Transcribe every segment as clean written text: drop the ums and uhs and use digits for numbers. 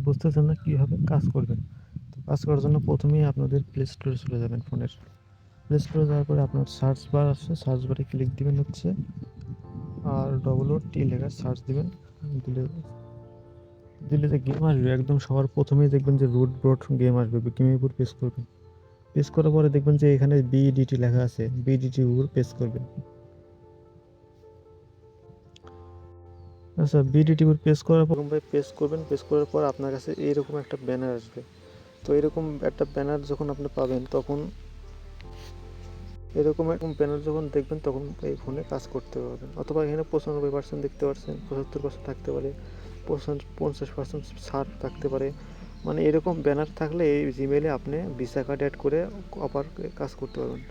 বুঝতেছেন না কিভাবে কাজ করবেন। তো কাজ করার জন্য প্রথমেই আপনাদের প্লে স্টোরে চলে যাবেন ফোনের। প্লে স্টোরে যাওয়ার পরে আপনার সার্চ বার আছে, সার্চ বারে ক্লিক দিবেন হচ্ছে ROOT লেখা সার্চ দিবেন। দিলে দিলে যে গেম আসবে একদম সবার প্রথমেই দেখবেন যে রুট ব্রড গেম আসবে। গেমের উপর প্রেস করবেন। প্রেস করার পরে দেখবেন যে এখানে BDT লেখা আছে, BDT উপর প্রেস করবেন। আচ্ছা, BDT উপর প্রেস করার পর প্রেস করবেন। প্রেস করার পর আপনার কাছে এইরকম একটা ব্যানার আসবে। তো এরকম একটা ব্যানার যখন আপনি পাবেন তখন এরকম ব্যানার যখন দেখবেন তখন এই ফোনে কাজ করতে পারবেন। অথবা এখানে 95% দেখতে পাচ্ছেন, 75% থাকতে পারে, 50% ছাড় থাকতে পারে। মানে এরকম ব্যানার থাকলে এই জিমেলে আপনি ভিসা কার্ড অ্যাড করে আবার কাজ করতে পারবেন।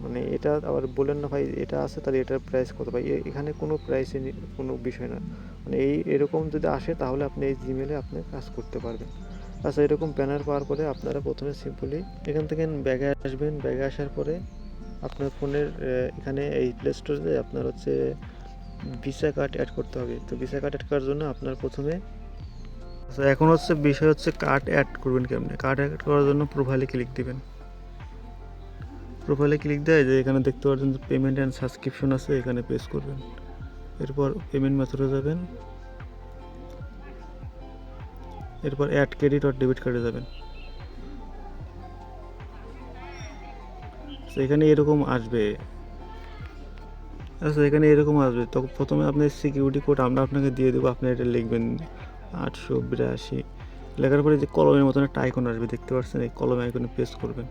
মানে এটা আবার বলেন না ভাই এটা আছে তাহলে এটার প্রাইস কত, ভাই এখানে কোনো প্রাইসে কোনো বিষয় না। মানে এরকম যদি আসে তাহলে আপনি এই জিমেলে আপনি কাজ করতে পারবেন। আচ্ছা, এরকম ব্যানার পাওয়ার পরে আপনারা প্রথমে সিম্পলি এখান থেকে ব্যাগে আসবেন। ব্যাগে আসার পরে আপনার ফোনের এখানে এই প্লে স্টোরে আপনার হচ্ছে ভিসা কার্ড অ্যাড করতে হবে। তো ভিসা কার্ড অ্যাড করার জন্য আপনার প্রথমে আচ্ছা এখন হচ্ছে বিষয় হচ্ছে কার্ড অ্যাড করবেন কেমনে। কার্ড অ্যাড করার জন্য প্রোফাইলে ক্লিক দিবেন। প্রোফাইলে ক্লিক দেয় যে এখানে দেখতে পাচ্ছেন যে পেমেন্ট অ্যান্ড সাবস্ক্রিপশন আছে, এখানে প্রেস করবেন। এরপর পেমেন্ট মেথডে যাবেন। এরপর অ্যাড ক্রেডিট আর ডেবিট কার্ডে যাবেন। তো এখানে এরকম আসবে। আচ্ছা, এখানে এরকম আসবে। তখন প্রথমে আপনার সিকিউরিটি কোড আমরা আপনাকে দিয়ে দেবো। আপনি এটা লিখবেন 882 লেখার পরে যে কলমের মতন একটা আইকন আসবে দেখতে পাচ্ছেন, এই কলম আইকনে প্রেস করবেন।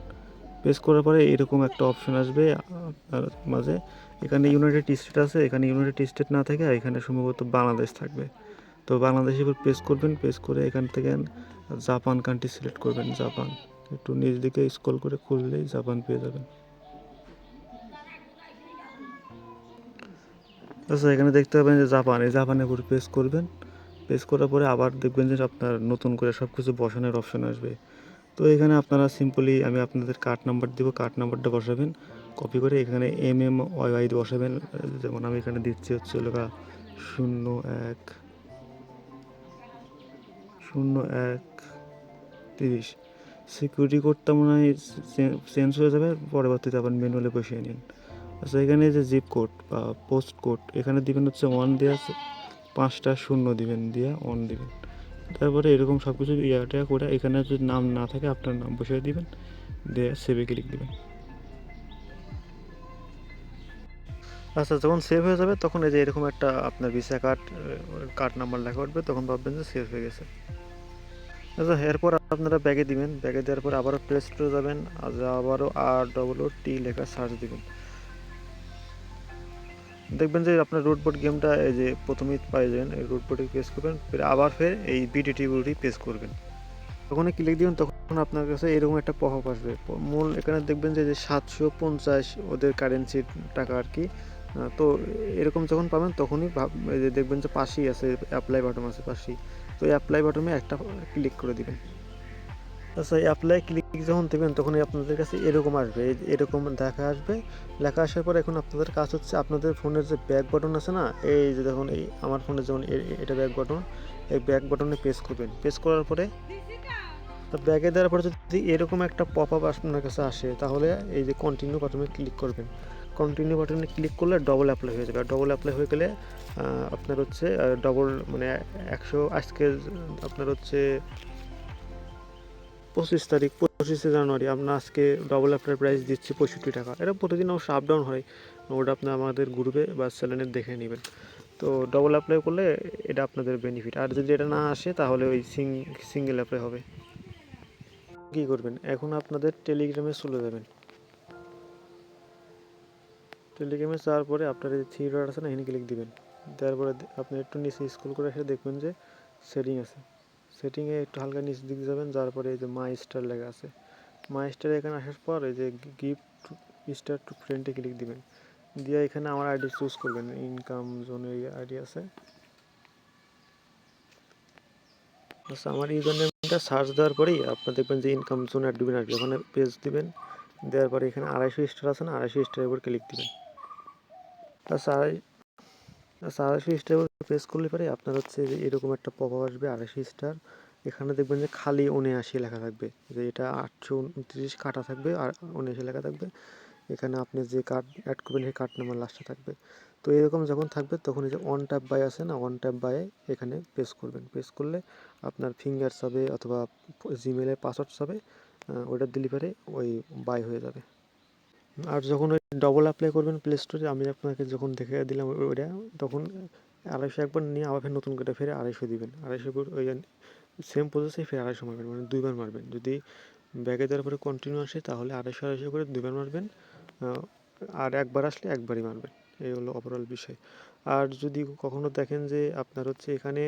প্রেস করার পরে এরকম একটা অপশন আসবে আপনার মাঝে। এখানে ইউনাইটেড স্টেট আছে, এখানে ইউনাইটেড স্টেট না থাকে এখানে সম্ভবত বাংলাদেশ থাকবে। তো বাংলাদেশের উপর প্রেস করবেন। প্রেস করে এখান থেকে জাপান কান্ট্রি সিলেক্ট করবেন। জাপান একটু নিচ দিকে স্ক্রল করে খুললেই জাপান পেয়ে যাবেন। আচ্ছা, এখানে দেখতে পাবেন যে জাপান, এই জাপানের উপর প্রেস করবেন। প্রেস করার পরে আবার দেখবেন যে আপনার নতুন করে সব কিছু বসানোর অপশন আসবে। তো এখানে আপনারা সিম্পলি আমি আপনাদের কার্ড নাম্বার দেবো, কার্ড নাম্বারটা বসাবেন। কপি করে এখানে MMYY বসাবেন। যেমন আমি এখানে দিচ্ছি হচ্ছে লেখা 010130। সিকিউরিটি কোডটা মনে হয় চেঞ্জ হয়ে যাবে, পরবর্তীতে আবার ম্যানুয়ালে বসিয়ে নিন। আচ্ছা, এখানে যে জিপ কোড বা পোস্ট কোড এখানে দিবেন হচ্ছে 1 দেওয়া আছে, 5টা 0 দিবেন, দিয়ে অন দিবেন। তারপরে এরকম সব কিছু ইয়াটা করে এখানে যদি নাম না থাকে আপনার নাম বসিয়ে দিবেন, দিয়ে সেভে ক্লিক দিবেন। আচ্ছা, যখন সেভ হয়ে যাবে তখন এই যে এরকম একটা আপনার ভিসা কার্ড নাম্বার লেখা উঠবে, তখন ভাববেন যে সেভ হয়ে গেছে। আচ্ছা, এরপর আপনারা ব্যাগে দিবেন। ব্যাগে দেওয়ার পর আবারও প্লে স্টোরে যাবেন, আবারও ROOT লেখা সার্চ দিবেন। দেখবেন যে আপনার রুটবোর্ড গেমটা এই যে প্রথমেই পাই যাবেন, এই রুটবোর্ডে প্রেস করবেন, আবার ফের এই BDT প্রেস করবেন। যখনই ক্লিক দিবেন তখন আপনার কাছে এরকম একটা পপআপ আসবে। মূল এখানে দেখবেন যে 750 ওদের কারেন্সির টাকা আর কি। তো এরকম যখন পাবেন তখনই এই যে দেখবেন যে পাশেই আছে অ্যাপ্লাই বাটন আছে পাশেই। তো এই অ্যাপ্লাই বাটনে একটা ক্লিক করে দিবেন। আচ্ছা, এই অ্যাপ্লাই ক্লিক যখন দেবেন তখনই আপনাদের কাছে এরকম আসবে, এরকম দেখা আসবে। লেখা আসার পর এখন আপনাদের কাজ হচ্ছে আপনাদের ফোনের যে ব্যাক বাটন আছে না, এই যে দেখুন এই আমার ফোনের যেমন এটা ব্যাক বাটন, এই ব্যাক বাটনে প্রেস করবেন। প্রেস করার পরে তো ব্যাগে দেওয়ার পরে যদি এরকম একটা পপআপ আপনার কাছে আসে তাহলে এই যে কন্টিনিউ বাটনে ক্লিক করবেন। কন্টিনিউ বাটনে ক্লিক করলে ডবল অ্যাপ্লাই হয়ে যাবে। আর ডবল অ্যাপ্লাই হয়ে গেলে আপনার হচ্ছে ডবল মানে 100 আজকে আপনার হচ্ছে 25 জানুয়ারি আমরা আজকে ডবল অ্যাপ্লাই প্রাইস দিচ্ছি 65 টাকা। এটা প্রতিদিন অবশ্য আপ ডাউন হয়, ওটা আপনি আমাদের গ্রুপে বা চ্যানেলে দেখে নেবেন। তো ডবল অ্যাপ্লাই করলে এটা আপনাদের বেনিফিট। আর যদি এটা না আসে তাহলে ওই সিঙ্গেল অ্যাপ্লাই হবে। কী করবেন এখন আপনাদের টেলিগ্রামে চলে যাবেন। টেলিগ্রামে যাওয়ার পরে আপনার এই থ্রি ডট আছে না, এখানে ক্লিক দিবেন। দেওয়ার পরে আপনি একটু নিচে স্ক্রল করে এসে দেখবেন যে সেটিং আছে। সেটিংয়ে একটু হালকা নিচ দিকে যাবেন, যাওয়ার পরে এই যে মাই স্টার লেখা আছে, মাই স্টার এখানে আসার পর এই যে গিফট স্টার টু ফ্রেন্ডে ক্লিক দিবেন। দিয়ে এখানে আমার আইডি চুজ করবেন, ইনকাম জোনের আইডি আছে। আচ্ছা, আমার ইউজার নেমটা সার্চ দেওয়ার পরেই আপনার দেখবেন যে ইনকাম জোন অ্যাডমিন আসবে, ওখানে পেজ দিবেন। দেওয়ার পরে এখানে 250 স্টার আছে না, 250 স্টারের উপর ক্লিক দিবেন। আচ্ছা, 250 স্টার প্রেস করলে পরে আপনার হচ্ছে যে এরকম একটা পপআপ আসবে 250 স্টার এখানে দেখবেন যে খালি 79 লেখা থাকবে, যে এটা 829 কাটা থাকবে আর 79 লেখা থাকবে। এখানে আপনি যে কার্ড অ্যাড করবেন সেই কার্ড নাম্বার লাস্টে থাকবে। তো এরকম যখন থাকবে তখন এই যে অন ট্যাপ বাই আছে না, অন ট্যাপ বাই এখানে প্রেস করবেন। প্রেস করলে আপনার ফিঙ্গার চাবে অথবা জিমেলের পাসওয়ার্ড চাবে, ওটা দিলে পরে ওই বাই হয়ে যাবে। আর যখন ওই ডবল অ্যাপ্লাই করবেন প্লে স্টোরে, আমি আপনাকে যখন দেখে দিলাম ওইটা, তখন 250 একবার নিয়ে আবার ফের নতুন করে ফের 250 দিবেন। 250 ওই সেম প্রসেসে ফের 250 মারবেন, মানে 2বার মারবেন। যদি ব্যাগে দেওয়ার পরে কন্টিনিউ আসে তাহলে 250 করে 2বার মারবেন, আর একবার আসলে একবারই মারবেন। এই হলো ওভারঅল বিষয়। আর যদি কখনো দেখেন যে আপনার হচ্ছে এখানে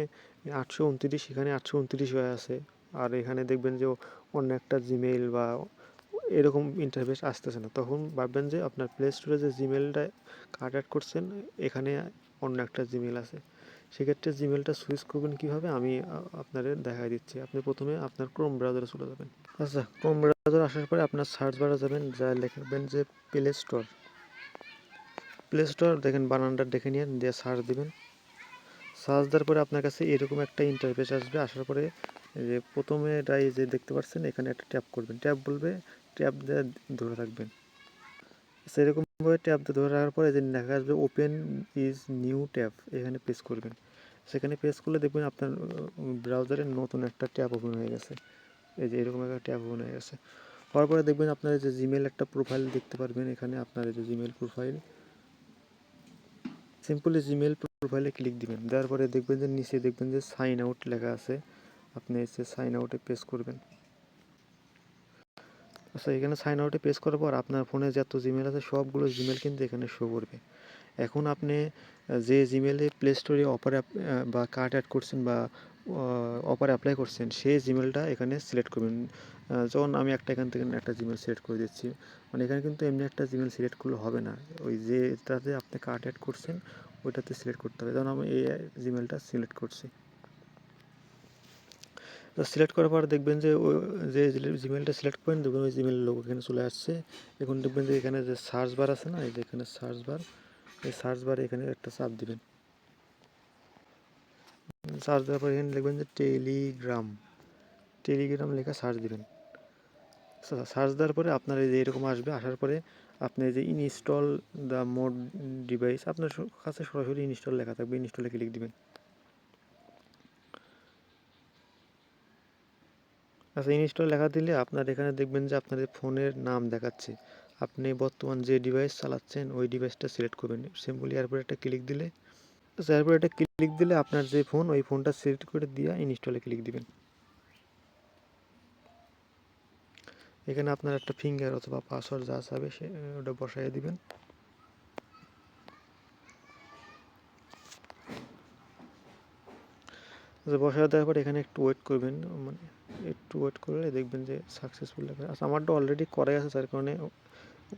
829 এখানে 829 হয়ে আছে, আর এখানে দেখবেন যে অন্য একটা জিমেইল বা এরকম ইন্টারফেস আসতেছে না, তখন ভাববেন যে আপনার প্লে স্টোরে যে জিমেলটা কার্ড অ্যাড করছেন এখানে অন্য একটা জিমেল আছে। সেক্ষেত্রে জিমেলটা সুইচ করবেন কীভাবে আমি আপনাদের দেখাই দিচ্ছি। আপনি প্রথমে আপনার ক্রোম ব্রাউজারে চলে যাবেন। আচ্ছা, ক্রোম ব্রাউজার আসার পরে আপনার সার্চ বারে যাবেন, যা লিখবেন যে প্লে স্টোর। প্লে স্টোর দেখেন বানানটা দেখে নিয়ে দিয়ে সার্চ দিবেন। সার্চ দেওয়ার পরে আপনার কাছে এরকম একটা ইন্টারফেস আসবে। আসার পরে যে প্রথমে এটাই যে দেখতে পাচ্ছেন এখানে একটা ট্যাপ করবেন, ট্যাপ বলবে, ট্যাপ দিয়ে ধরে রাখবেন। সেরকমভাবে ট্যাপ দিয়ে ধরে রাখার পরে যে দেখা আসবে ওপেন ইজ নিউ ট্যাব, এখানে প্রেস করবেন। সেখানে প্রেস করলে দেখবেন আপনার ব্রাউজারে নতুন একটা ট্যাব ওপেন হয়ে গেছে। এই যে এরকম একটা ট্যাব ওপেন হয়ে গেছে। হওয়ার পরে দেখবেন আপনার যে জিমেল একটা প্রোফাইল দেখতে পারবেন, এখানে আপনার এই যে জিমেল প্রোফাইল, সিম্পলি জিমেল প্রোফাইলে ক্লিক দিবেন। দেওয়ার পরে দেখবেন যে নিচে দেখবেন যে সাইন আউট লেখা আছে, আপনি এসে সাইন আউটে প্রেস করবেন। আচ্ছা, এখানে সাইন আউটে প্রেস করার পর আপনার ফোনে যত জিমেল আছে সবগুলো জিমেল কিন্তু এখানে শো করবে। এখন আপনি যে জিমেলে প্লে স্টোরে অফার বা কার্ড অ্যাড করছেন বা অফার অ্যাপ্লাই করছেন সেই জিমেলটা এখানে সিলেক্ট করবেন। যেমন আমি এখান থেকে একটা জিমেল সিলেক্ট করে দিচ্ছি। মানে এখানে কিন্তু এমনি একটা জিমেল সিলেক্ট করলে হবে না, ওই যেটাতে আপনি কার্ড অ্যাড করছেন ওইটাতে সিলেক্ট করতে হবে। যেমন আমি এই জিমেলটা সিলেক্ট করছি। তো সিলেক্ট করার পর দেখবেন যে ওই যে জিমেলটা সিলেক্ট করেন দেখবেন ওই জিমেল লোগো এখানে চলে আসছে। এখন দেখবেন যে এখানে যে সার্চ বার আছে না, এই যে এখানে সার্চ বার, এই সার্চ বারে এখানে একটা চাপ দিবেন। সার্চ দেওয়ার পর এখানে লিখবেন যে টেলিগ্রাম লেখা সার্চ দিবেন। সার্চ দেওয়ার পরে আপনার এই যে এরকম আসবে। আসার পরে আপনি যে ইনস্টল দ্য মোড ডিভাইস, আপনার কাছে সরাসরি ইনস্টল লেখা থাকবে, ইনস্টলে ক্লিক দিবেন। আচ্ছা, ইনস্টল লেখা দিলে আপনার এখানে দেখবেন যে আপনার ফোনের নাম দেখাচ্ছে। আপনি বর্তমান যে ডিভাইস চালাচ্ছেন ওই ডিভাইসটা সিলেক্ট করবেন। সিম্পলি এরপর একটা ক্লিক দিলে, এরপর একটা ক্লিক দিলে আপনার যে ফোন ওই ফোনটা সিলেক্ট করে দিয়ে ইনস্টলে ক্লিক দিবেন। এখানে আপনার একটা ফিঙ্গার অথবা পাসওয়ার্ড যা চাবে সে ওটা বসাই দিবেন। বসায় দেওয়ার পর এখানে একটু ওয়েট করবেন, মানে একটু ওয়েট করলে দেখবেন যে সাকসেসফুল লেখা আছে। আমারটা অলরেডি করাই আছে, যার কারণে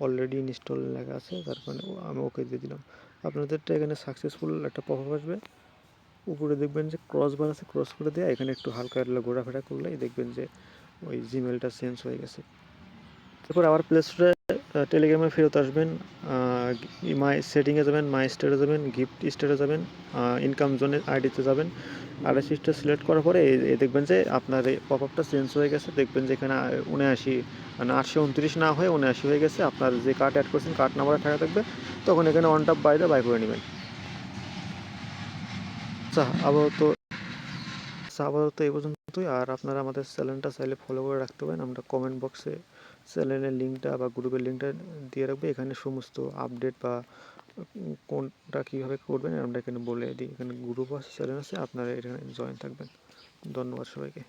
অলরেডি ইনস্টল লেখা আছে, যার কারণে আমি ওকে দিয়ে দিলাম। আপনাদেরটা এখানে সাকসেসফুল একটা পপআপ আসবে। উপরে দেখবেন যে ক্রস বার আছে, ক্রস করে দেওয়া এখানে একটু হালকা ঘোরাফেরা করলেই দেখবেন যে ওই জিমেলটা চেঞ্জ হয়ে গেছে। এরপর আবার প্লে স্টোরে টেলিগ্রামে ফেরত আসবেন, মাই সেটিংয়ে যাবেন, মাই স্টেটে যাবেন, গিফট স্টেটে যাবেন, ইনকাম জোনের আইডিতে যাবেন। আরএসএসটা সিলেক্ট করার পরে দেখবেন যে আপনার এই পপআপটা চেঞ্জ হয়ে গেছে। দেখবেন যে এখানে 79 মানে 829 না হয়ে 79 হয়ে গেছে। আপনার যে কার্ড অ্যাড করছেন কার্ড নাম্বারে থাকা থাকবে, তখন এখানে অন টপ বাইরে বাই করে নেবেন। আচ্ছা, আপাতত এই পর্যন্তই। আর আপনারা আমাদের চ্যানেলটা চাইলে ফলো করে রাখতে পারেন। আমরা কমেন্ট বক্সে চ্যানেলের লিঙ্কটা বা গ্রুপের লিঙ্কটা দিয়ে রাখবো। এখানে সমস্ত আপডেট বা কোনটা কীভাবে করবেন আমরা এখানে বলে দিই। এখানে গ্রুপ আছে, চ্যানেল আছে, আপনারা এখানে জয়েন থাকবেন। ধন্যবাদ সবাইকে।